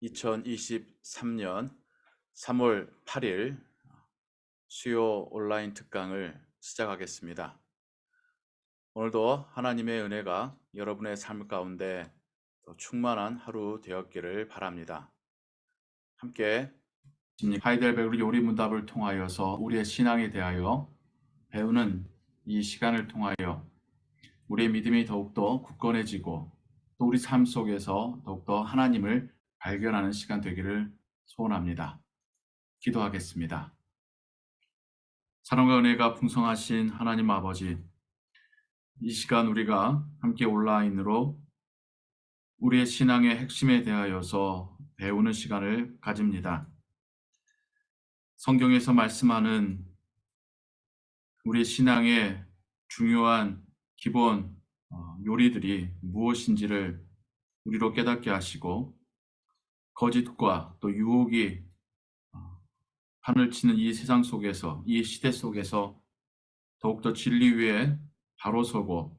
2023년 3월 8일 수요 온라인 특강을 시작하겠습니다. 오늘도 하나님의 은혜가 여러분의 삶 가운데 더 충만한 하루 되었기를 바랍니다. 함께 하이델베르 요리문답을 통하여서 우리의 신앙에 대하여 배우는 이 시간을 통하여 우리의 믿음이 더욱더 굳건해지고 또 우리 삶 속에서 더욱더 하나님을 발견하는 시간 되기를 소원합니다. 기도하겠습니다. 사랑과 은혜가 풍성하신 하나님 아버지, 이 시간 우리가 함께 온라인으로 우리의 신앙의 핵심에 대하여서 배우는 시간을 가집니다. 성경에서 말씀하는 우리 신앙의 중요한 기본 요리들이 무엇인지를 우리로 깨닫게 하시고 거짓과 또 유혹이 판을 치는 이 세상 속에서, 이 시대 속에서 더욱더 진리 위에 바로 서고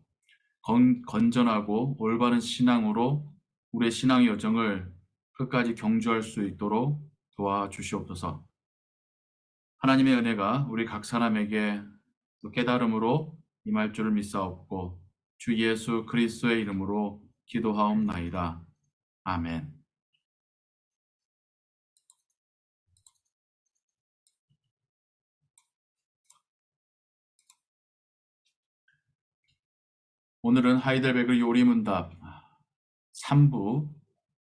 건전하고 올바른 신앙으로 우리의 신앙의 여정을 끝까지 경주할 수 있도록 도와주시옵소서. 하나님의 은혜가 우리 각 사람에게 또 깨달음으로 임할 줄을 믿사옵고 주 예수 그리스도의 이름으로 기도하옵나이다. 아멘. 오늘은 하이델베르 요리문답 3부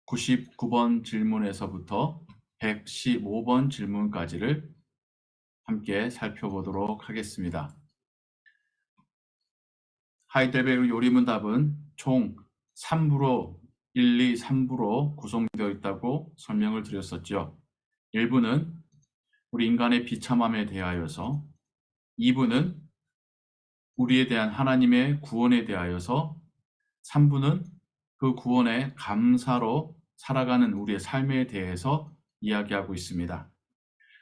99번 질문에서부터 115번 질문까지를 함께 살펴보도록 하겠습니다. 하이델베르 요리문답은 총 3부로 1, 2, 3부로 구성되어 있다고 설명을 드렸었죠. 1부는 우리 인간의 비참함에 대하여서, 2부는 우리에 대한 하나님의 구원에 대하여서, 3부는 그 구원의 감사로 살아가는 우리의 삶에 대해서 이야기하고 있습니다.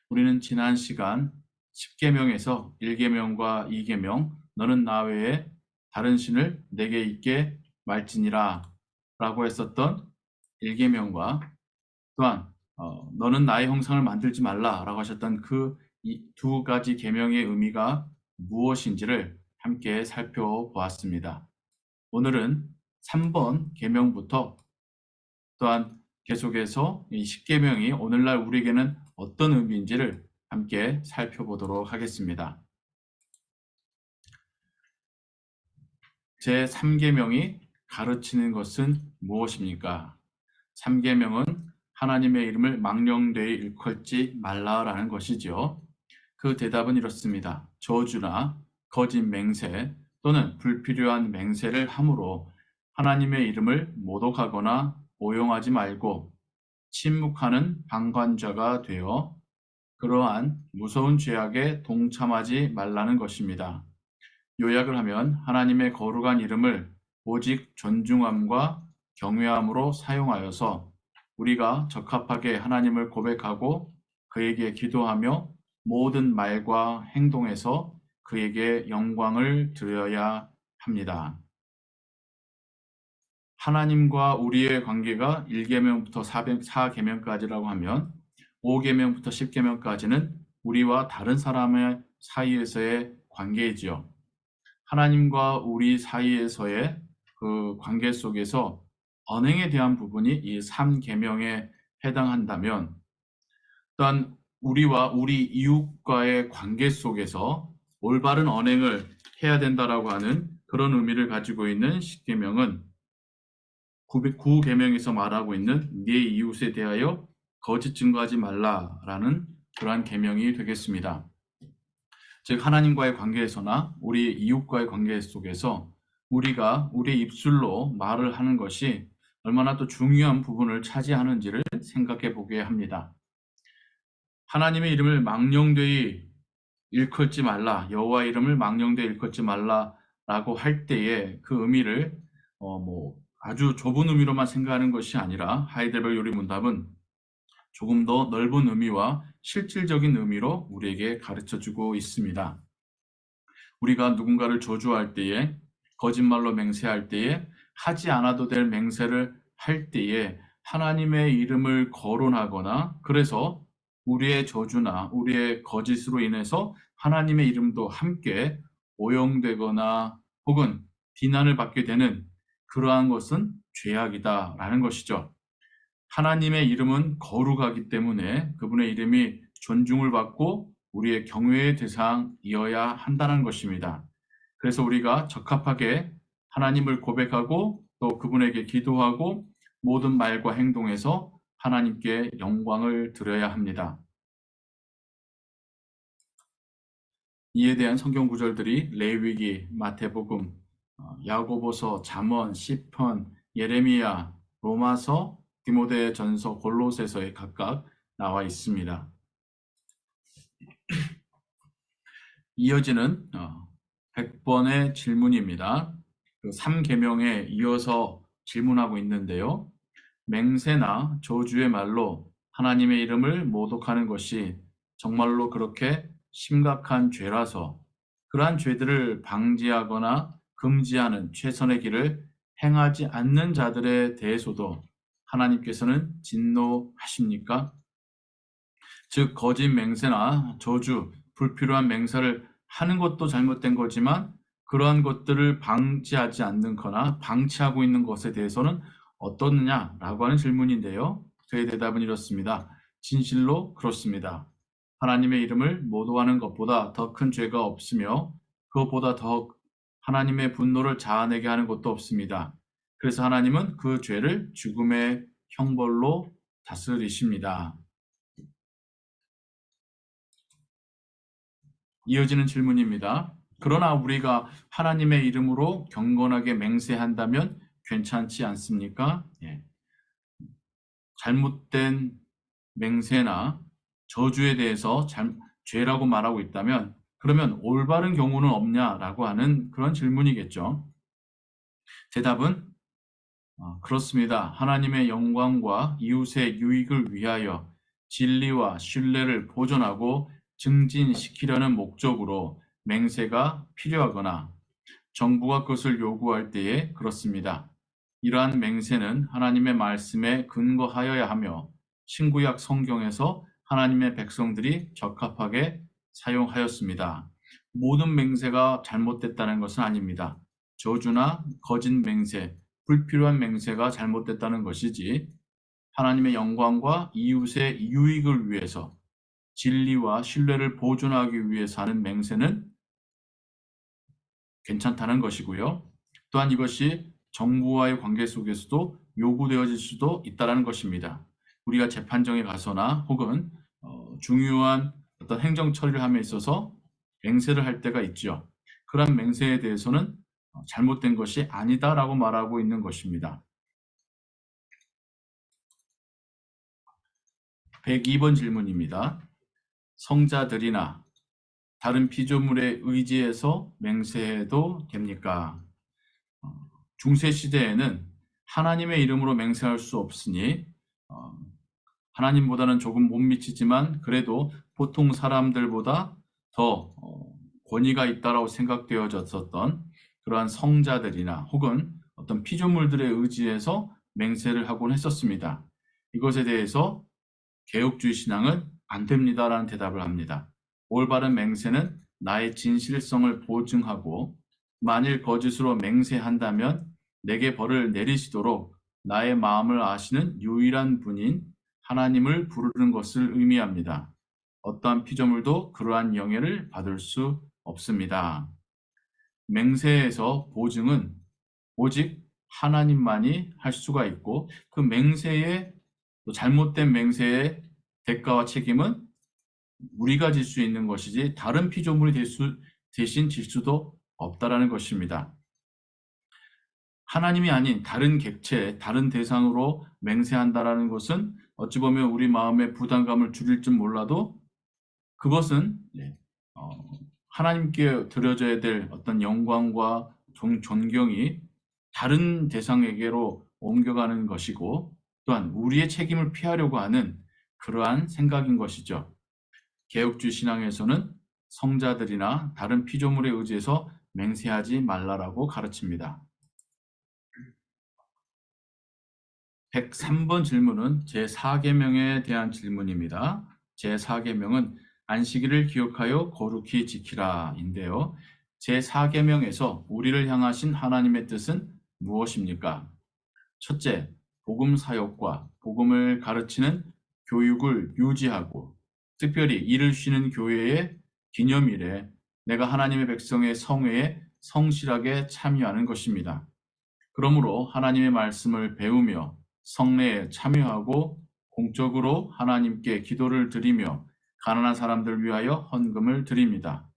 우리는 지난 시간 10계명에서 1계명과 2계명 너는 나 외에 다른 신을 내게 있게 말지니라 라고 했었던 1계명과 또한 너는 나의 형상을 만들지 말라 라고 하셨던 그 두 가지 계명의 의미가 무엇인지를 함께 살펴보았습니다. 오늘은 3번 계명부터 또한 계속해서 이 10계명이 오늘날 우리에게는 어떤 의미인지를 함께 살펴보도록 하겠습니다. 제3계명이 가르치는 것은 무엇입니까? 3계명은 하나님의 이름을 망령되이 일컬지 말라라는 것이죠. 그 대답은 이렇습니다. 저주나 거짓 맹세 또는 불필요한 맹세를 함으로 하나님의 이름을 모독하거나 오용하지 말고 침묵하는 방관자가 되어 그러한 무서운 죄악에 동참하지 말라는 것입니다. 요약을 하면 하나님의 거룩한 이름을 오직 존중함과 경외함으로 사용하여서 우리가 적합하게 하나님을 고백하고 그에게 기도하며 모든 말과 행동에서 그에게 영광을 드려야 합니다. 하나님과 우리의 관계가 1계명부터 4계명까지라고 하면 5계명부터 10계명까지는 우리와 다른 사람의 사이에서의 관계이지요. 하나님과 우리 사이에서의 그 관계 속에서 언행에 대한 부분이 이 3계명에 해당한다면 또한 우리와 우리 이웃과의 관계 속에서 올바른 언행을 해야 된다라고 하는 그런 의미를 가지고 있는 10계명은 9계명에서 말하고 있는 네 이웃에 대하여 거짓 증거하지 말라라는 그러한 계명이 되겠습니다. 즉 하나님과의 관계에서나 우리 이웃과의 관계 속에서 우리가 우리의 입술로 말을 하는 것이 얼마나 또 중요한 부분을 차지하는지를 생각해 보게 합니다. 하나님의 이름을 망령되이 일컬지 말라, 여호와 이름을 망령되이 일컬지 말라라고 할 때에 그 의미를 아주 좁은 의미로만 생각하는 것이 아니라 하이델베르 요리문답은 조금 더 넓은 의미와 실질적인 의미로 우리에게 가르쳐주고 있습니다. 우리가 누군가를 저주할 때에, 거짓말로 맹세할 때에, 하지 않아도 될 맹세를 할 때에 하나님의 이름을 거론하거나 그래서 우리의 저주나 우리의 거짓으로 인해서 하나님의 이름도 함께 오용되거나 혹은 비난을 받게 되는 그러한 것은 죄악이다라는 것이죠. 하나님의 이름은 거룩하기 때문에 그분의 이름이 존중을 받고 우리의 경외의 대상이어야 한다는 것입니다. 그래서 우리가 적합하게 하나님을 고백하고 또 그분에게 기도하고 모든 말과 행동에서 하나님께 영광을 드려야 합니다. 이에 대한 성경 구절들이 레위기, 마태복음, 야고보서, 잠언, 시편, 예레미야, 로마서, 디모데전서, 골로새서에 각각 나와 있습니다. 이어지는 100번의 질문입니다. 그 3계명에 이어서 질문하고 있는데요. 맹세나 저주의 말로 하나님의 이름을 모독하는 것이 정말로 그렇게 심각한 죄라서 그러한 죄들을 방지하거나 금지하는 최선의 길을 행하지 않는 자들에 대해서도 하나님께서는 진노하십니까? 즉 거짓 맹세나 저주, 불필요한 맹세를 하는 것도 잘못된 거지만 그러한 것들을 방지하지 않는 거나 방치하고 있는 것에 대해서는 어떻느냐라고 하는 질문인데요. 저의 대답은 이렇습니다. 진실로 그렇습니다. 하나님의 이름을 모독하는 것보다 더 큰 죄가 없으며 그것보다 더 하나님의 분노를 자아내게 하는 것도 없습니다. 그래서 하나님은 그 죄를 죽음의 형벌로 다스리십니다. 이어지는 질문입니다. 그러나 우리가 하나님의 이름으로 경건하게 맹세한다면 괜찮지 않습니까? 예. 잘못된 맹세나 저주에 대해서 죄라고 말하고 있다면 그러면 올바른 경우는 없냐라고 하는 그런 질문이겠죠. 대답은 그렇습니다. 하나님의 영광과 이웃의 유익을 위하여 진리와 신뢰를 보존하고 증진시키려는 목적으로 맹세가 필요하거나 정부가 그것을 요구할 때에 그렇습니다. 이러한 맹세는 하나님의 말씀에 근거하여야 하며 신구약 성경에서 하나님의 백성들이 적합하게 사용하였습니다. 모든 맹세가 잘못됐다는 것은 아닙니다. 저주나 거짓 맹세, 불필요한 맹세가 잘못됐다는 것이지 하나님의 영광과 이웃의 유익을 위해서 진리와 신뢰를 보존하기 위해서 하는 맹세는 괜찮다는 것이고요. 또한 이것이 정부와의 관계 속에서도 요구되어질 수도 있다는 것입니다. 우리가 재판정에 가서나 혹은 중요한 어떤 행정 처리를 함에 있어서 맹세를 할 때가 있죠. 그런 맹세에 대해서는 잘못된 것이 아니다라고 말하고 있는 것입니다. 102번 질문입니다. 성자들이나 다른 피조물에 의지해서 맹세해도 됩니까? 중세 시대에는 하나님의 이름으로 맹세할 수 없으니 하나님보다는 조금 못 미치지만 그래도 보통 사람들보다 더 권위가 있다라고 생각되어졌었던 그러한 성자들이나 혹은 어떤 피조물들에 의지해서 맹세를 하곤 했었습니다. 이것에 대해서 개혁주의 신앙은 안 됩니다라는 대답을 합니다. 올바른 맹세는 나의 진실성을 보증하고 만일 거짓으로 맹세한다면 내게 벌을 내리시도록 나의 마음을 아시는 유일한 분인 하나님을 부르는 것을 의미합니다. 어떠한 피조물도 그러한 영예를 받을 수 없습니다. 맹세에서 보증은 오직 하나님만이 할 수가 있고 그 맹세의 잘못된 맹세의 대가와 책임은 우리가 질 수 있는 것이지 다른 피조물이 대신 질 수도 없다라는 것입니다. 하나님이 아닌 다른 객체, 다른 대상으로 맹세한다라는 것은 어찌 보면 우리 마음의 부담감을 줄일 줄 몰라도 그것은 하나님께 드려져야 될 어떤 영광과 존경이 다른 대상에게로 옮겨가는 것이고 또한 우리의 책임을 피하려고 하는 그러한 생각인 것이죠. 개혁주의 신앙에서는 성자들이나 다른 피조물에 의지해서 맹세하지 말라라고 가르칩니다. 103번 질문은 제4계명에 대한 질문입니다. 제4계명은 안식일을 기억하여 거룩히 지키라인데요. 제4계명에서 우리를 향하신 하나님의 뜻은 무엇입니까? 첫째, 복음 사역과 복음을 가르치는 교육을 유지하고 특별히 일을 쉬는 교회의 기념일에 내가 하나님의 백성의 성회에 성실하게 참여하는 것입니다. 그러므로 하나님의 말씀을 배우며 성례에 참여하고 공적으로 하나님께 기도를 드리며 가난한 사람들을 위하여 헌금을 드립니다.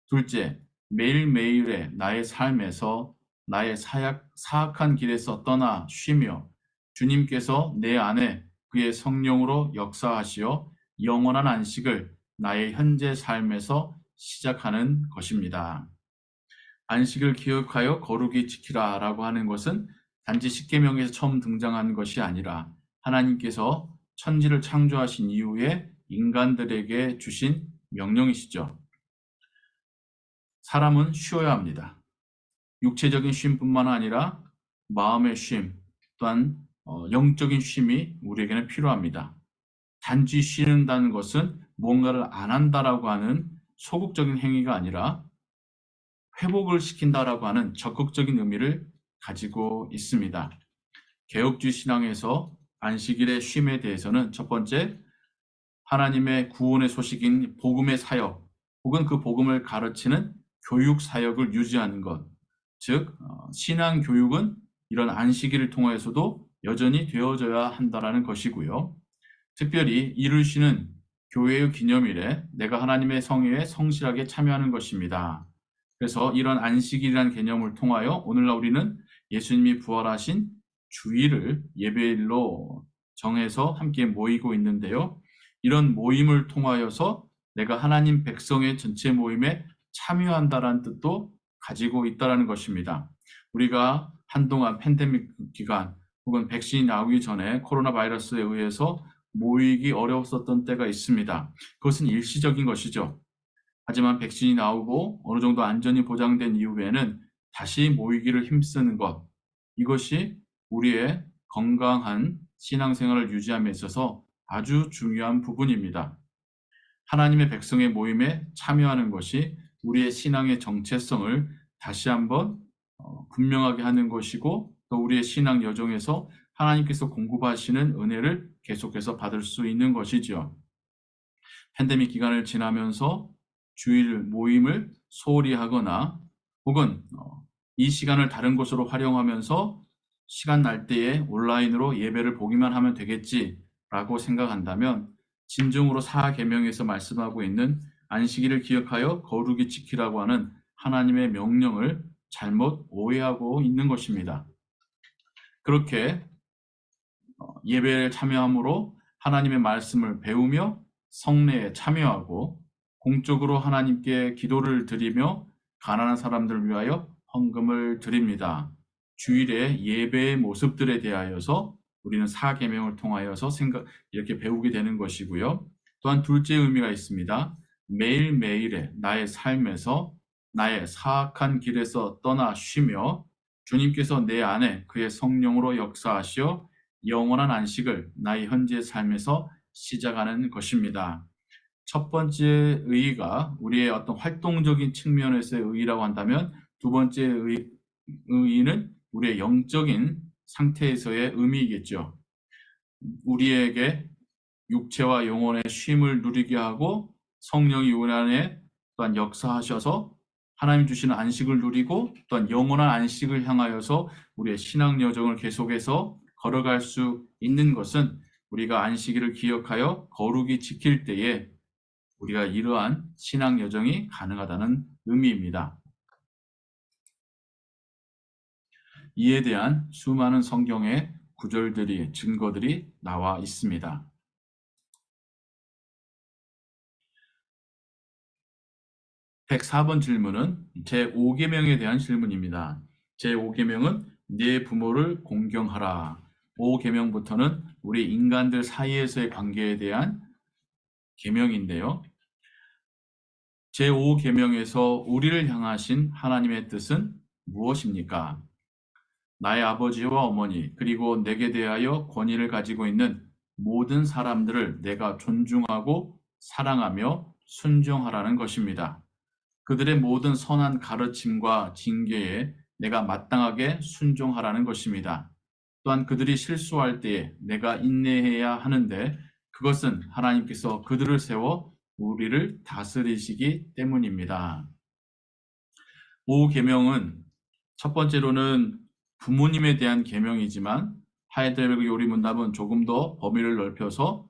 둘째, 매일매일의 나의 삶에서 나의 사악한 길에서 떠나 쉬며 주님께서 내 안에 그의 성령으로 역사하시어 영원한 안식을 나의 현재 삶에서 시작하는 것입니다. 안식을 기억하여 거룩히 지키라 라고 하는 것은 단지 십계명에서 처음 등장한 것이 아니라 하나님께서 천지를 창조하신 이후에 인간들에게 주신 명령이시죠. 사람은 쉬어야 합니다. 육체적인 쉼뿐만 아니라 마음의 쉼, 또한 영적인 쉼이 우리에게는 필요합니다. 단지 쉬는다는 것은 무언가를 안 한다라고 하는 소극적인 행위가 아니라 회복을 시킨다라고 하는 적극적인 의미를 가지고 있습니다. 개혁주의 신앙에서 안식일의 쉼에 대해서는 첫 번째, 하나님의 구원의 소식인 복음의 사역 혹은 그 복음을 가르치는 교육 사역을 유지하는 것, 즉 신앙 교육은 이런 안식일을 통해서도 여전히 되어져야 한다라는 것이고요. 특별히 일을 쉬는 교회의 기념일에 내가 하나님의 성회에 성실하게 참여하는 것입니다. 그래서 이런 안식일이라는 개념을 통하여 오늘날 우리는 예수님이 부활하신 주일을 예배일로 정해서 함께 모이고 있는데요. 이런 모임을 통하여서 내가 하나님 백성의 전체 모임에 참여한다라는 뜻도 가지고 있다는 것입니다. 우리가 한동안 팬데믹 기간 혹은 백신이 나오기 전에 코로나 바이러스에 의해서 모이기 어려웠었던 때가 있습니다. 그것은 일시적인 것이죠. 하지만 백신이 나오고 어느 정도 안전이 보장된 이후에는 다시 모이기를 힘쓰는 것, 이것이 우리의 건강한 신앙생활을 유지함에 있어서 아주 중요한 부분입니다. 하나님의 백성의 모임에 참여하는 것이 우리의 신앙의 정체성을 다시 한번 분명하게 하는 것이고 또 우리의 신앙 여정에서 하나님께서 공급하시는 은혜를 계속해서 받을 수 있는 것이죠. 팬데믹 기간을 지나면서 주일 모임을 소홀히 하거나 혹은 이 시간을 다른 곳으로 활용하면서 시간 날 때에 온라인으로 예배를 보기만 하면 되겠지라고 생각한다면 진정으로 사계명에서 말씀하고 있는 안식일을 기억하여 거룩히 지키라고 하는 하나님의 명령을 잘못 오해하고 있는 것입니다. 그렇게 예배에 참여함으로 하나님의 말씀을 배우며 성례에 참여하고 공적으로 하나님께 기도를 드리며 가난한 사람들을 위하여 헌금을 드립니다. 주일의 예배의 모습들에 대하여서 우리는 사계명을 통하여서 이렇게 배우게 되는 것이고요. 또한 둘째 의미가 있습니다. 매일매일의 나의 삶에서 나의 사악한 길에서 떠나 쉬며 주님께서 내 안에 그의 성령으로 역사하시어 영원한 안식을 나의 현재 삶에서 시작하는 것입니다. 첫 번째 의의가 우리의 어떤 활동적인 측면에서의 의의라고 한다면 두 번째 의의는 우리의 영적인 상태에서의 의미이겠죠. 우리에게 육체와 영혼의 쉼을 누리게 하고 성령이 우리 안에 또한 역사하셔서 하나님 주시는 안식을 누리고 또한 영원한 안식을 향하여서 우리의 신앙 여정을 계속해서 걸어갈 수 있는 것은 우리가 안식일을 기억하여 거룩히 지킬 때에 우리가 이러한 신앙 여정이 가능하다는 의미입니다. 이에 대한 수많은 성경의 구절들이, 증거들이 나와 있습니다. (104번) 질문은 제5계명에 대한 질문입니다. 제5계명은 네 부모를 공경하라. 5계명부터는 우리 인간들 사이에서의 관계에 대한 계명인데요. 제5계명에서 우리를 향하신 하나님의 뜻은 무엇입니까? 나의 아버지와 어머니 그리고 내게 대하여 권위를 가지고 있는 모든 사람들을 내가 존중하고 사랑하며 순종하라는 것입니다. 그들의 모든 선한 가르침과 징계에 내가 마땅하게 순종하라는 것입니다. 또한 그들이 실수할 때에 내가 인내해야 하는데 그것은 하나님께서 그들을 세워 우리를 다스리시기 때문입니다. 오 계명은 첫 번째로는 부모님에 대한 계명이지만 하이델베르그 요리문답은 조금 더 범위를 넓혀서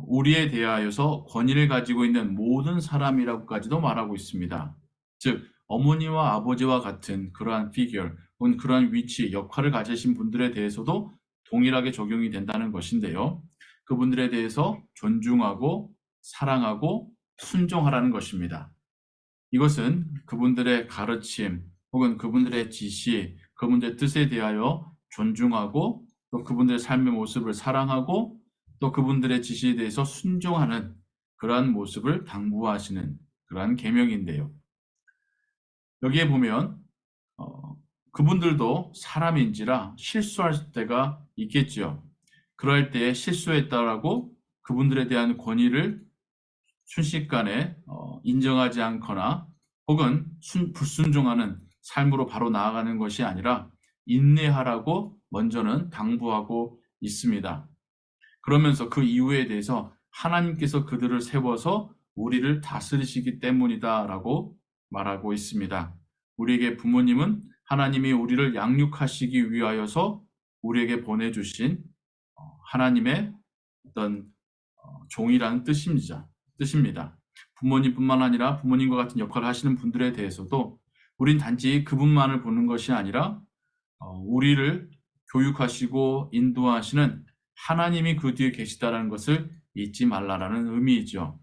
우리에 대하여서 권위를 가지고 있는 모든 사람이라고까지도 말하고 있습니다. 즉 어머니와 아버지와 같은 그러한 피겨 혹은 그러한 위치, 역할을 가지신 분들에 대해서도 동일하게 적용이 된다는 것인데요. 그분들에 대해서 존중하고 사랑하고 순종하라는 것입니다. 이것은 그분들의 가르침 혹은 그분들의 지시, 그분들의 뜻에 대하여 존중하고 또 그분들의 삶의 모습을 사랑하고 또 그분들의 지시에 대해서 순종하는 그러한 모습을 당부하시는 그러한 계명인데요. 여기에 보면 그분들도 사람인지라 실수할 때가 있겠지요. 그럴 때 실수했다라고 그분들에 대한 권위를 순식간에 인정하지 않거나 혹은 불순종하는 삶으로 바로 나아가는 것이 아니라 인내하라고 먼저는 당부하고 있습니다. 그러면서 그 이유에 대해서 하나님께서 그들을 세워서 우리를 다스리시기 때문이다라고 말하고 있습니다. 우리에게 부모님은 하나님이 우리를 양육하시기 위하여서 우리에게 보내주신 하나님의 어떤 종이라는 뜻입니다. 부모님뿐만 아니라 부모님과 같은 역할을 하시는 분들에 대해서도 우린 단지 그분만을 보는 것이 아니라 우리를 교육하시고 인도하시는 하나님이 그 뒤에 계시다라는 것을 잊지 말라라는 의미이죠.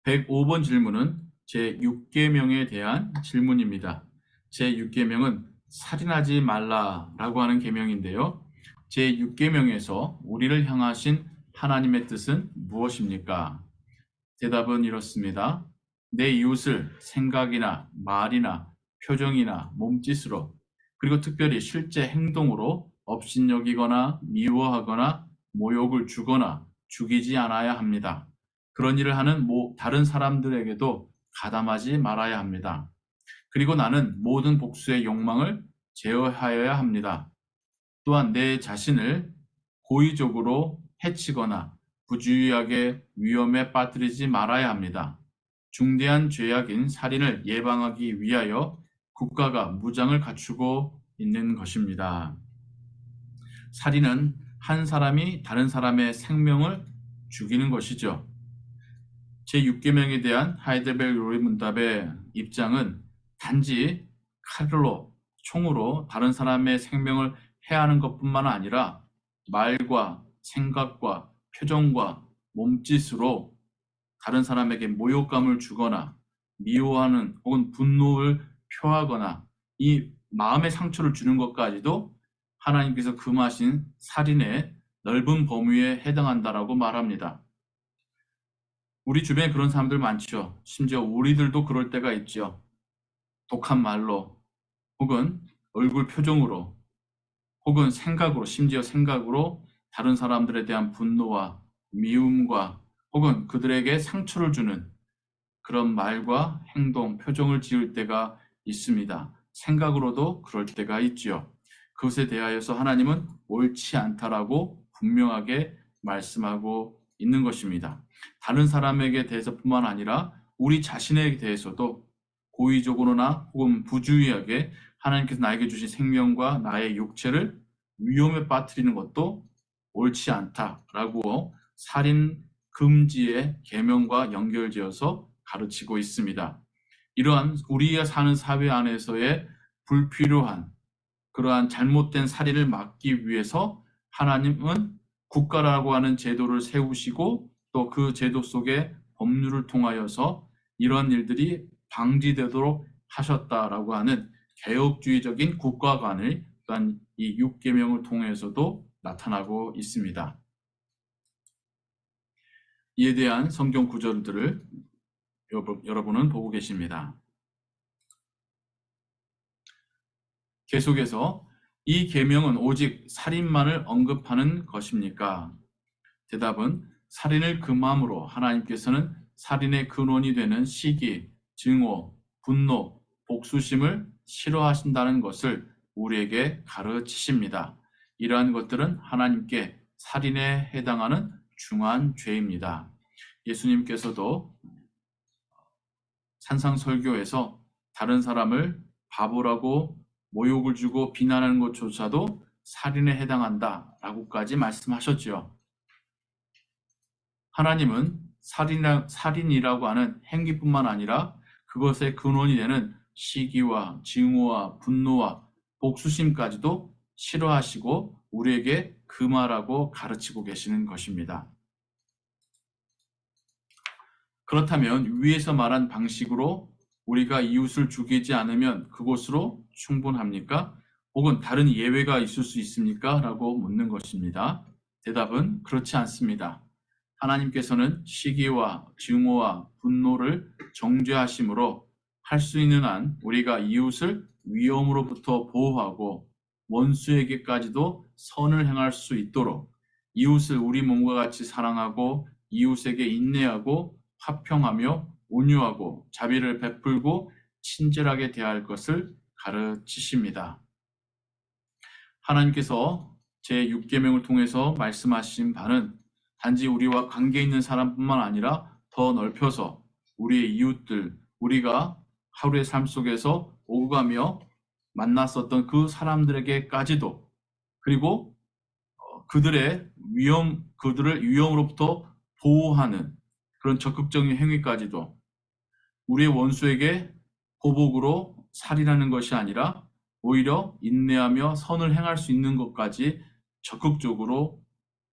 (105번) 질문은 제6계명에 대한 질문입니다. 제6계명은 살인하지 말라라고 하는 계명인데요. 제6계명에서 우리를 향하신 하나님의 뜻은 무엇입니까? 대답은 이렇습니다. 내 이웃을 생각이나 말이나 표정이나 몸짓으로 그리고 특별히 실제 행동으로 업신여기거나 미워하거나 모욕을 주거나 죽이지 않아야 합니다. 그런 일을 하는 다른 사람들에게도 가담하지 말아야 합니다. 그리고 나는 모든 복수의 욕망을 제어하여야 합니다. 또한 내 자신을 고의적으로 해치거나 부주의하게 위험에 빠뜨리지 말아야 합니다. 중대한 죄악인 살인을 예방하기 위하여 국가가 무장을 갖추고 있는 것입니다. 살인은 한 사람이 다른 사람의 생명을 죽이는 것이죠. 제6계명에 대한 하이델베르그 요리문답의 입장은 단지 칼로, 총으로 다른 사람의 생명을 해하는 것뿐만 아니라 말과 생각과 표정과 몸짓으로 다른 사람에게 모욕감을 주거나 미워하는 혹은 분노를 표하거나 이 마음의 상처를 주는 것까지도 하나님께서 금하신 살인의 넓은 범위에 해당한다라고 말합니다. 우리 주변에 그런 사람들 많죠. 심지어 우리들도 그럴 때가 있죠. 독한 말로 혹은 얼굴 표정으로 혹은 생각으로, 심지어 생각으로 다른 사람들에 대한 분노와 미움과 혹은 그들에게 상처를 주는 그런 말과 행동, 표정을 지을 때가 있습니다. 생각으로도 그럴 때가 있지요. 그것에 대하여서 하나님은 옳지 않다라고 분명하게 말씀하고 있는 것입니다. 다른 사람에게 대해서뿐만 아니라 우리 자신에게 대해서도 고의적으로나 혹은 부주의하게 하나님께서 나에게 주신 생명과 나의 육체를 위험에 빠뜨리는 것도 옳지 않다라고 살인 금지의 계명과 연결지어서 가르치고 있습니다. 이러한 우리가 사는 사회 안에서의 불필요한 그러한 잘못된 살인을 막기 위해서 하나님은 국가라고 하는 제도를 세우시고 또 그 제도 속에 법률을 통하여서 이런 일들이 방지되도록 하셨다라고 하는 개혁주의적인 국가관을 또한 이 6계명을 통해서도 나타나고 있습니다. 이에 대한 성경 구절들을 여러분은 보고 계십니다. 계속해서 이 계명은 오직 살인만을 언급하는 것입니까? 대답은 살인을 금함으로 하나님께서는 살인의 근원이 되는 시기, 증오, 분노, 복수심을 싫어하신다는 것을 우리에게 가르치십니다. 이러한 것들은 하나님께 살인에 해당하는 중한 죄입니다. 예수님께서도 산상설교에서 다른 사람을 바보라고 모욕을 주고 비난하는 것조차도 살인에 해당한다라고까지 말씀하셨지요. 하나님은 살인이라고 하는 행위뿐만 아니라 그것의 근원이 되는 시기와 증오와 분노와 복수심까지도 싫어하시고 우리에게 금하라고 가르치고 계시는 것입니다. 그렇다면 위에서 말한 방식으로 우리가 이웃을 죽이지 않으면 그것으로 충분합니까? 혹은 다른 예외가 있을 수 있습니까? 라고 묻는 것입니다. 대답은 그렇지 않습니다. 하나님께서는 시기와 증오와 분노를 정죄하심으로 할 수 있는 한 우리가 이웃을 위험으로부터 보호하고 원수에게까지도 선을 행할 수 있도록 이웃을 우리 몸과 같이 사랑하고 이웃에게 인내하고 화평하며 온유하고 자비를 베풀고 친절하게 대할 것을 가르치십니다. 하나님께서 제6계명을 통해서 말씀하신 바는 단지 우리와 관계 있는 사람뿐만 아니라 더 넓혀서 우리의 이웃들, 우리가 하루의 삶 속에서 오고 가며 만났었던 그 사람들에게까지도, 그리고 그들을 위험으로부터 보호하는 그런 적극적인 행위까지도, 우리의 원수에게 보복으로 살인하는 것이 아니라 오히려 인내하며 선을 행할 수 있는 것까지 적극적으로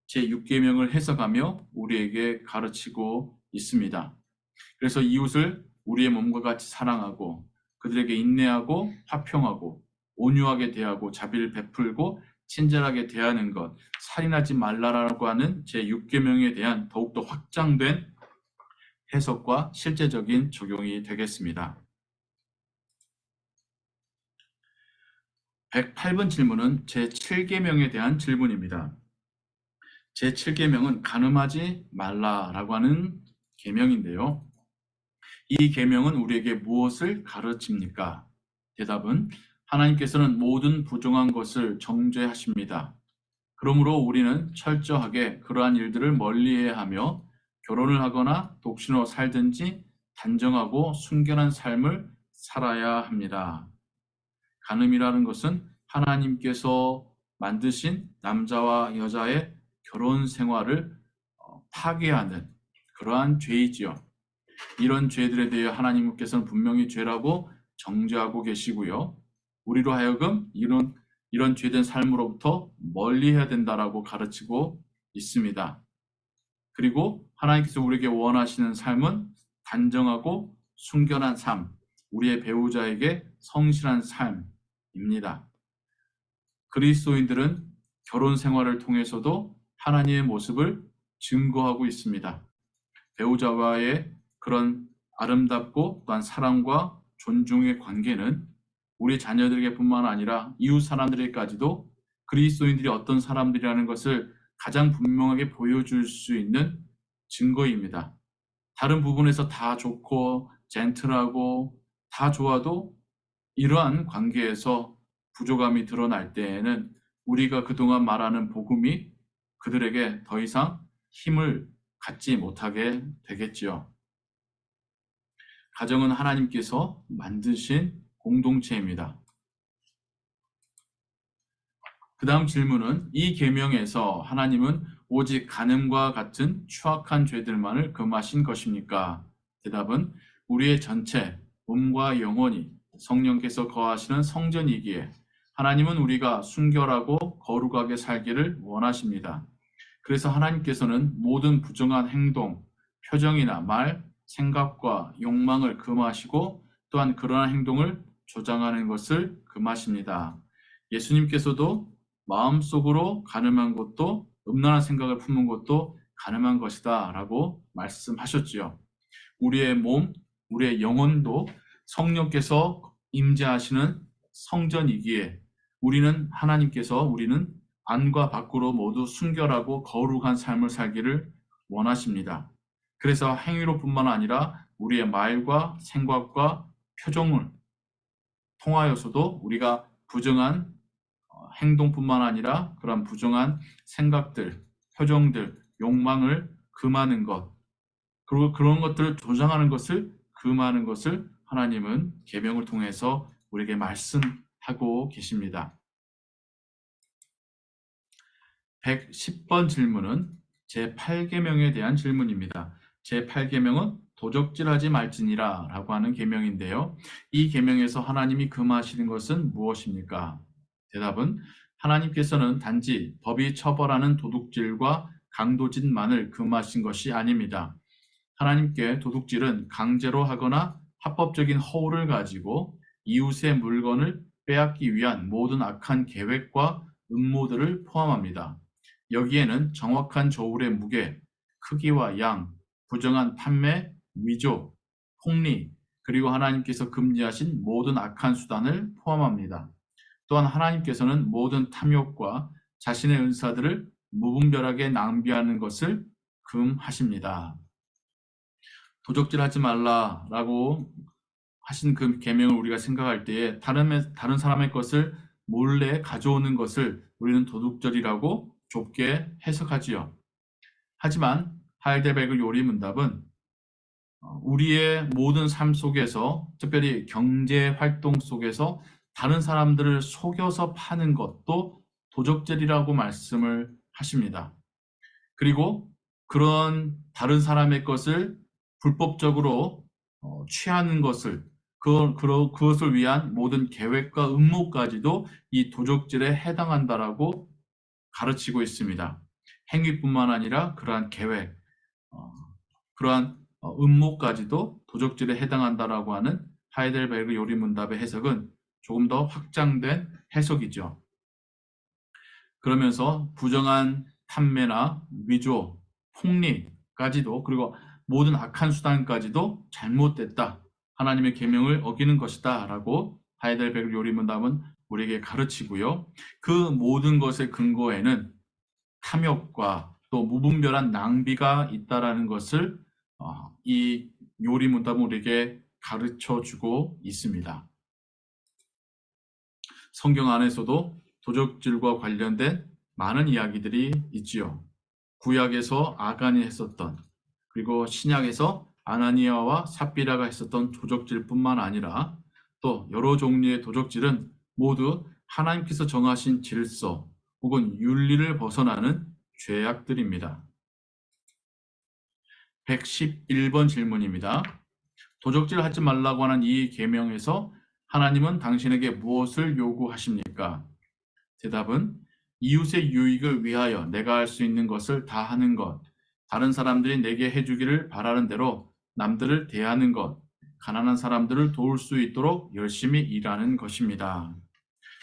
제6계명을 해석하며 우리에게 가르치고 있습니다. 그래서 이웃을 우리의 몸과 같이 사랑하고 그들에게 인내하고 화평하고 온유하게 대하고 자비를 베풀고 친절하게 대하는 것, 살인하지 말라라고 하는 제6계명에 대한 더욱더 확장된 해석과 실제적인 적용이 되겠습니다. 108번 질문은 제7계명에 대한 질문입니다. 제7계명은 간음하지 말라라고 하는 계명인데요. 이 계명은 우리에게 무엇을 가르칩니까? 대답은 하나님께서는 모든 부정한 것을 정죄하십니다. 그러므로 우리는 철저하게 그러한 일들을 멀리해야 하며 결혼을 하거나 독신으로 살든지 단정하고 순결한 삶을 살아야 합니다. 간음이라는 것은 하나님께서 만드신 남자와 여자의 결혼 생활을 파괴하는 그러한 죄이지요. 이런 죄들에 대해 하나님께서는 분명히 죄라고 정죄하고 계시고요. 우리로 하여금 이런 죄된 삶으로부터 멀리해야 된다라고 가르치고 있습니다. 그리고 하나님께서 우리에게 원하시는 삶은 단정하고 순결한 삶, 우리의 배우자에게 성실한 삶입니다. 그리스도인들은 결혼 생활을 통해서도 하나님의 모습을 증거하고 있습니다. 배우자와의 그런 아름답고 또한 사랑과 존중의 관계는 우리 자녀들에게 뿐만 아니라 이웃 사람들에게까지도 그리스도인들이 어떤 사람들이라는 것을 가장 분명하게 보여줄 수 있는 증거입니다. 다른 부분에서 다 좋고 젠틀하고 다 좋아도 이러한 관계에서 부족함이 드러날 때에는 우리가 그동안 말하는 복음이 그들에게 더 이상 힘을 갖지 못하게 되겠지요. 가정은 하나님께서 만드신 공동체입니다. 그 다음 질문은 이 계명에서 하나님은 오직 간음과 같은 추악한 죄들만을 금하신 것입니까? 대답은 우리의 전체 몸과 영혼이 성령께서 거하시는 성전이기에 하나님은 우리가 순결하고 거룩하게 살기를 원하십니다. 그래서 하나님께서는 모든 부정한 행동, 표정이나 말, 생각과 욕망을 금하시고 또한 그러한 행동을 조장하는 것을 금하십니다. 예수님께서도 마음속으로 간음한 것도 음란한 생각을 품는 것도 간음한 것이다 라고 말씀하셨지요. 우리의 몸, 우리의 영혼도 성령께서 임재하시는 성전이기에 우리는 안과 밖으로 모두 순결하고 거룩한 삶을 살기를 원하십니다. 그래서 행위로뿐만 아니라 우리의 말과 생각과 표정을 통하여서도 우리가 부정한 행동뿐만 아니라 그런 부정한 생각들, 표정들, 욕망을 금하는 것, 그리고 그런 것들을 조장하는 것을 금하는 것을 하나님은 계명을 통해서 우리에게 말씀하고 계십니다. 110번 질문은 제8계명에 대한 질문입니다. 제8계명은 도적질하지 말지니라 라고 하는 계명인데요. 이 계명에서 하나님이 금하시는 것은 무엇입니까? 대답은 하나님께서는 단지 법이 처벌하는 도둑질과 강도짓만을 금하신 것이 아닙니다. 하나님께 도둑질은 강제로 하거나 합법적인 허울을 가지고 이웃의 물건을 빼앗기 위한 모든 악한 계획과 음모들을 포함합니다. 여기에는 정확한 저울의 무게, 크기와 양, 부정한 판매, 위조, 폭리, 그리고 하나님께서 금지하신 모든 악한 수단을 포함합니다. 또한 하나님께서는 모든 탐욕과 자신의 은사들을 무분별하게 낭비하는 것을 금하십니다. 도적질하지 말라라고 하신 그 계명을 우리가 생각할 때에 다른 사람의 것을 몰래 가져오는 것을 우리는 도둑질이라고 좁게 해석하지요. 하지만 하이델베르그 요리문답은 우리의 모든 삶 속에서, 특별히 경제 활동 속에서 다른 사람들을 속여서 파는 것도 도적질이라고 말씀을 하십니다. 그리고 그런 다른 사람의 것을 불법적으로 취하는 것을, 그것을 위한 모든 계획과 음모까지도 이 도적질에 해당한다라고 가르치고 있습니다. 행위뿐만 아니라 그러한 계획, 그러한 음모까지도 도적질에 해당한다라고 하는 하이델베르그 요리문답의 해석은 조금 더 확장된 해석이죠. 그러면서 부정한 탐매나 위조, 폭리까지도, 그리고 모든 악한 수단까지도 잘못됐다. 하나님의 계명을 어기는 것이다 라고 하이델베르그 요리문답은 우리에게 가르치고요. 그 모든 것의 근거에는 탐욕과 또 무분별한 낭비가 있다라는 것을 이 요리문답은 우리에게 가르쳐주고 있습니다. 성경 안에서도 도적질과 관련된 많은 이야기들이 있지요. 구약에서 아간이 했었던, 그리고 신약에서 아나니아와 삽비라가 했었던 도적질뿐만 아니라 또 여러 종류의 도적질은 모두 하나님께서 정하신 질서 혹은 윤리를 벗어나는 죄악들입니다. 111번 질문입니다. 도적질하지 말라고 하는 이 계명에서 하나님은 당신에게 무엇을 요구하십니까? 대답은 이웃의 유익을 위하여 내가 할 수 있는 것을 다 하는 것, 다른 사람들이 내게 해주기를 바라는 대로 남들을 대하는 것, 가난한 사람들을 도울 수 있도록 열심히 일하는 것입니다.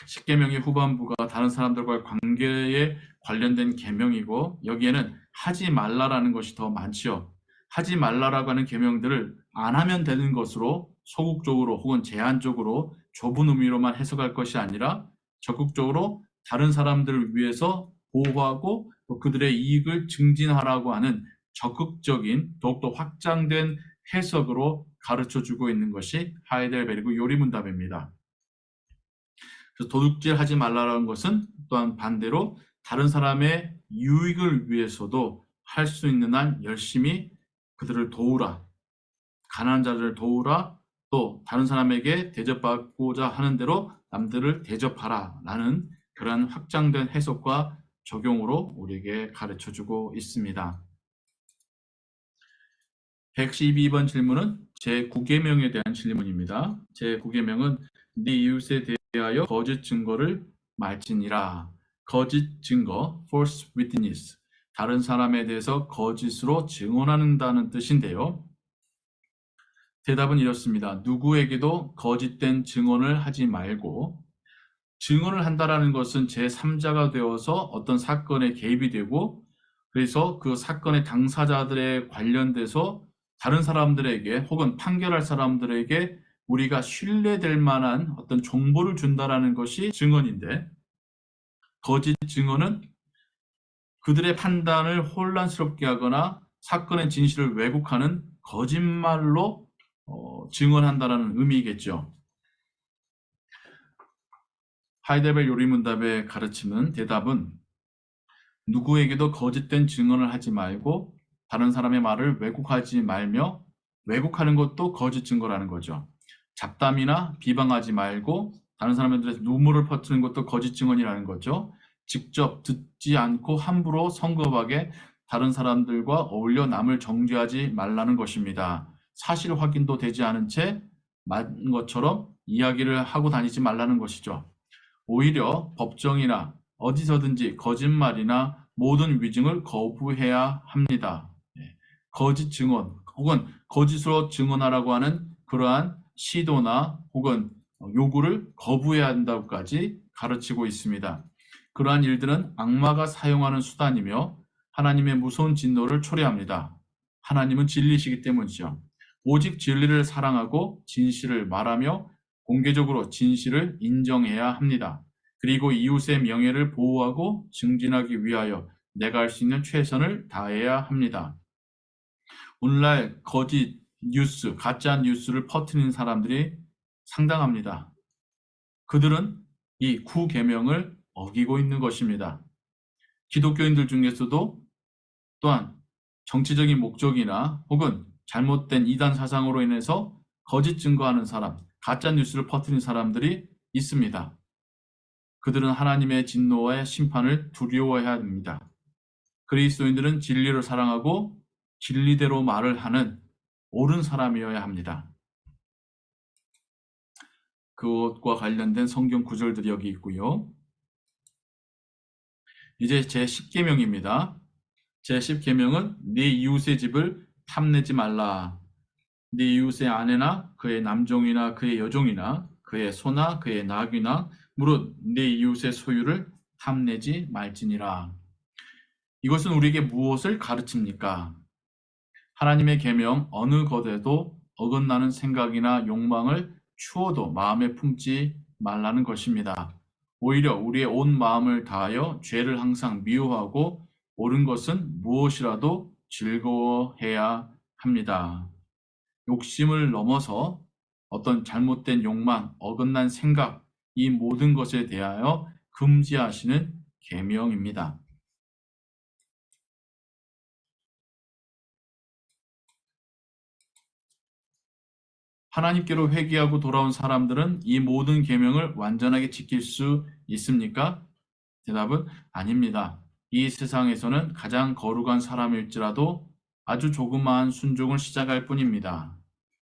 십계명의 후반부가 다른 사람들과의 관계에 관련된 계명이고, 여기에는 하지 말라라는 것이 더 많지요. 하지 말라라고 하는 계명들을 안 하면 되는 것으로 소극적으로 혹은 제한적으로 좁은 의미로만 해석할 것이 아니라 적극적으로 다른 사람들을 위해서 보호하고 또 그들의 이익을 증진하라고 하는 적극적인, 더욱더 확장된 해석으로 가르쳐주고 있는 것이 하이델베르그 요리문답입니다. 그래서 도둑질하지 말라는 것은 또한 반대로 다른 사람의 유익을 위해서도 할 수 있는 한 열심히 그들을 도우라, 가난한 자들을 도우라, 또 다른 사람에게 대접받고자 하는 대로 남들을 대접하라 라는 그런 확장된 해석과 적용으로 우리에게 가르쳐주고 있습니다. 112번 질문은 제9계명에 대한 질문입니다. 제9계명은 네 이웃에 대하여 거짓 증거를 말지니라. 거짓 증거, false witness, 다른 사람에 대해서 거짓으로 증언한다는 뜻인데요. 대답은 이렇습니다. 누구에게도 거짓된 증언을 하지 말고, 증언을 한다라는 것은 제3자가 되어서 어떤 사건에 개입이 되고, 그래서 그 사건의 당사자들에 관련돼서 다른 사람들에게 혹은 판결할 사람들에게 우리가 신뢰될 만한 어떤 정보를 준다라는 것이 증언인데, 거짓 증언은 그들의 판단을 혼란스럽게 하거나 사건의 진실을 왜곡하는 거짓말로 증언한다라는 의미겠죠. 하이델베르 요리문답의 가르치는 대답은 누구에게도 거짓된 증언을 하지 말고 다른 사람의 말을 왜곡하지 말며, 왜곡하는 것도 거짓 증거라는 거죠. 잡담이나 비방하지 말고 다른 사람들에게 눈물을 퍼뜨리는 것도 거짓 증언이라는 거죠. 직접 듣지 않고 함부로 성급하게 다른 사람들과 어울려 남을 정죄하지 말라는 것입니다. 사실 확인도 되지 않은 채 맞는 것처럼 이야기를 하고 다니지 말라는 것이죠. 오히려 법정이나 어디서든지 거짓말이나 모든 위증을 거부해야 합니다. 거짓 증언 혹은 거짓으로 증언하라고 하는 그러한 시도나 혹은 요구를 거부해야 한다고까지 가르치고 있습니다. 그러한 일들은 악마가 사용하는 수단이며 하나님의 무서운 진노를 초래합니다. 하나님은 진리시기 때문이죠. 오직 진리를 사랑하고 진실을 말하며 공개적으로 진실을 인정해야 합니다. 그리고 이웃의 명예를 보호하고 증진하기 위하여 내가 할 수 있는 최선을 다해야 합니다. 오늘날 거짓 뉴스, 가짜 뉴스를 퍼뜨리는 사람들이 상당합니다. 그들은 이 구계명을 어기고 있는 것입니다. 기독교인들 중에서도 또한 정치적인 목적이나 혹은 잘못된 이단 사상으로 인해서 거짓 증거하는 사람, 가짜 뉴스를 퍼뜨리는 사람들이 있습니다. 그들은 하나님의 진노와 심판을 두려워해야 합니다. 그리스도인들은 진리를 사랑하고 진리대로 말을 하는 옳은 사람이어야 합니다. 그것과 관련된 성경 구절들이 여기 있고요. 이제 제10계명입니다. 제10계명은 네 이웃의 집을 탐내지 말라. 네 이웃의 아내나 그의 남종이나 그의 여종이나 그의 소나 그의 나귀나 무릇 네 이웃의 소유를 탐내지 말지니라. 이것은 우리에게 무엇을 가르칩니까? 하나님의 계명 어느 것에도 어긋나는 생각이나 욕망을 추워도 마음에 품지 말라는 것입니다. 오히려 우리의 온 마음을 다하여 죄를 항상 미워하고 옳은 것은 무엇이라도 즐거워해야 합니다. 욕심을 넘어서 어떤 잘못된 욕망, 어긋난 생각, 이 모든 것에 대하여 금지하시는 계명입니다. 하나님께로 회개하고 돌아온 사람들은 이 모든 계명을 완전하게 지킬 수 있습니까? 대답은 아닙니다. 이 세상에서는 가장 거룩한 사람일지라도 아주 조그마한 순종을 시작할 뿐입니다.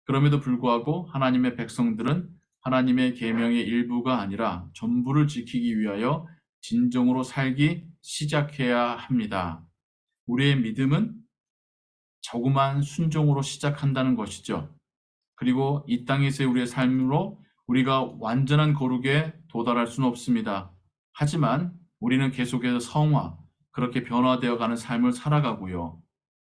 그럼에도 불구하고 하나님의 백성들은 하나님의 계명의 일부가 아니라 전부를 지키기 위하여 진정으로 살기 시작해야 합니다. 우리의 믿음은 조그만 순종으로 시작한다는 것이죠. 그리고 이 땅에서의 우리의 삶으로 우리가 완전한 거룩에 도달할 수는 없습니다. 하지만 우리는 계속해서 성화, 그렇게 변화되어 가는 삶을 살아가고요.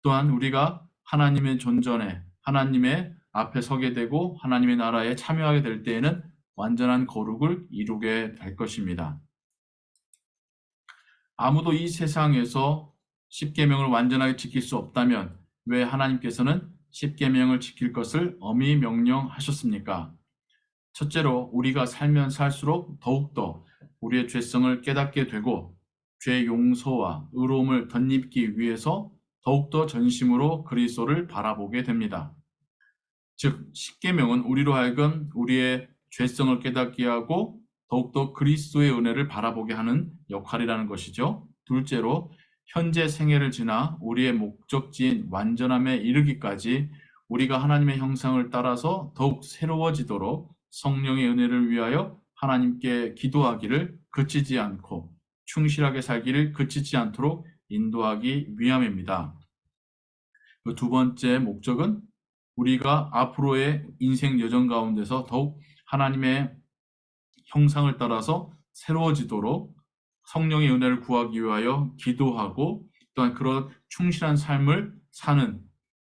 또한 우리가 하나님의 존전에, 하나님의 앞에 서게 되고 하나님의 나라에 참여하게 될 때에는 완전한 거룩을 이루게 될 것입니다. 아무도 이 세상에서 십계명을 완전하게 지킬 수 없다면 왜 하나님께서는 십계명을 지킬 것을 엄히 명령하셨습니까? 첫째로 우리가 살면 살수록 더욱더 우리의 죄성을 깨닫게 되고 죄 용서와 의로움을 덧입기 위해서 더욱더 전심으로 그리스도를 바라보게 됩니다. 즉 십계명은 우리로 하여금 우리의 죄성을 깨닫게 하고 더욱더 그리스도의 은혜를 바라보게 하는 역할이라는 것이죠. 둘째로 현재 생애를 지나 우리의 목적지인 완전함에 이르기까지 우리가 하나님의 형상을 따라서 더욱 새로워지도록 성령의 은혜를 위하여 하나님께 기도하기를 그치지 않고 충실하게 살기를 그치지 않도록 인도하기 위함입니다. 그 두 번째 목적은 우리가 앞으로의 인생 여정 가운데서 더욱 하나님의 형상을 따라서 새로워지도록 성령의 은혜를 구하기 위하여 기도하고 또한 그런 충실한 삶을 사는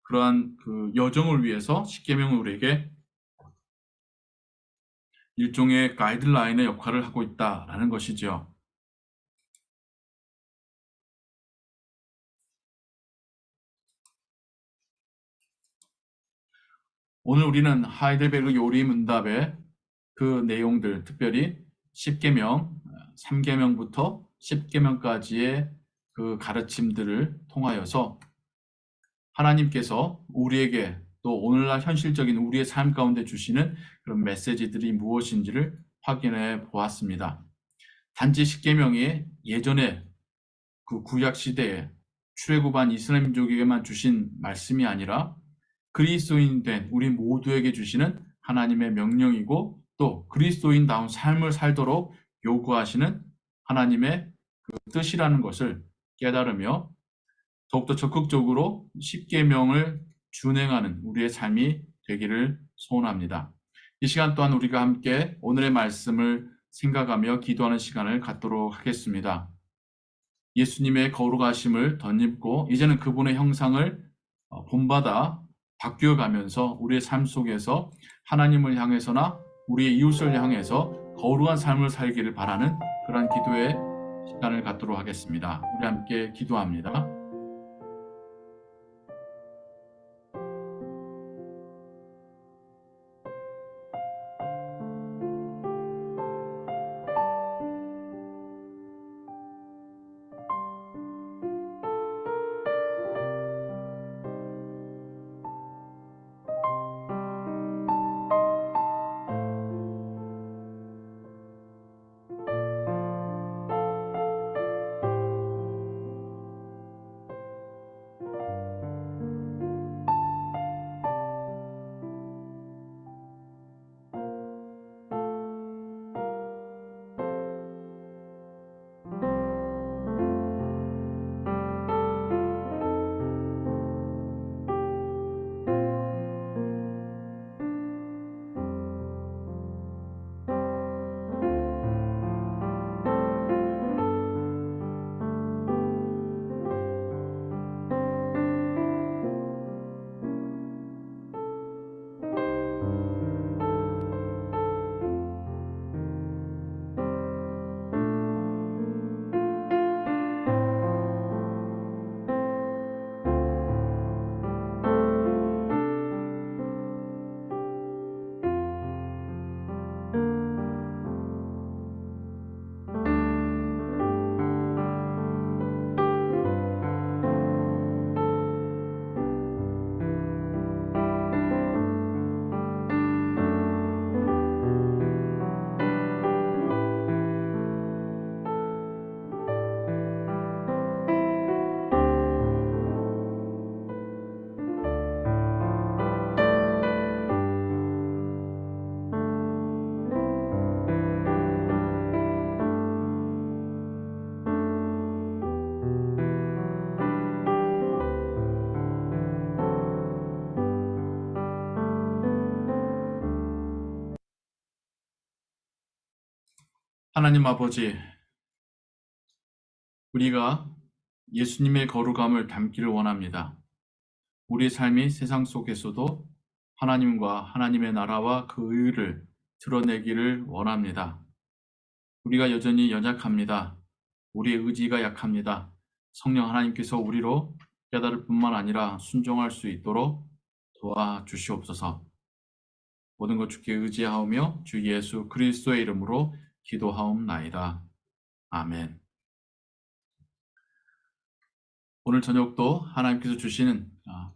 그러한 그 여정을 위해서 십계명은 우리에게 일종의 가이드라인의 역할을 하고 있다라는 것이죠. 오늘 우리는 하이델베르그 요리 문답의 그 내용들, 특별히 10계명, 3계명부터 10계명까지의 그 가르침들을 통하여서 하나님께서 우리에게 또 오늘날 현실적인 우리의 삶 가운데 주시는 그런 메시지들이 무엇인지를 확인해 보았습니다. 단지 10계명이 예전에 그 구약 시대에 출애굽한 이스라엘 민족에게만 주신 말씀이 아니라 그리스도인 된 우리 모두에게 주시는 하나님의 명령이고 또 그리스도인다운 삶을 살도록 요구하시는 하나님의 그 뜻이라는 것을 깨달으며 더욱더 적극적으로 십계명을 준행하는 우리의 삶이 되기를 소원합니다. 이 시간 또한 우리가 함께 오늘의 말씀을 생각하며 기도하는 시간을 갖도록 하겠습니다. 예수님의 거룩하심을 덧입고 이제는 그분의 형상을 본받아 바뀌어가면서 우리의 삶 속에서 하나님을 향해서나 우리의 이웃을 향해서 거룩한 삶을 살기를 바라는 그러한 기도의 시간을 갖도록 하겠습니다. 우리 함께 기도합니다. 하나님 아버지, 우리가 예수님의 거룩함을 담기를 원합니다. 우리의 삶이 세상 속에서도 하나님과 하나님의 나라와 그 의를 드러내기를 원합니다. 우리가 여전히 연약합니다. 우리의 의지가 약합니다. 성령 하나님께서 우리로 깨달을 뿐만 아니라 순종할 수 있도록 도와주시옵소서. 모든 것 주께 의지하오며 주 예수 그리스도의 이름으로 기도하옵나이다. 아멘. 오늘 저녁도 하나님께서 주시는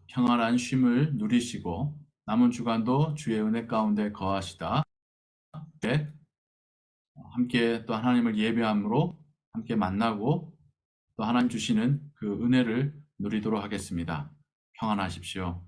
평안한 쉼을 누리시고 남은 주간도 주의 은혜 가운데 거하시다. 함께 또 하나님을 예배함으로 함께 만나고 또 하나님 주시는 그 은혜를 누리도록 하겠습니다. 평안하십시오.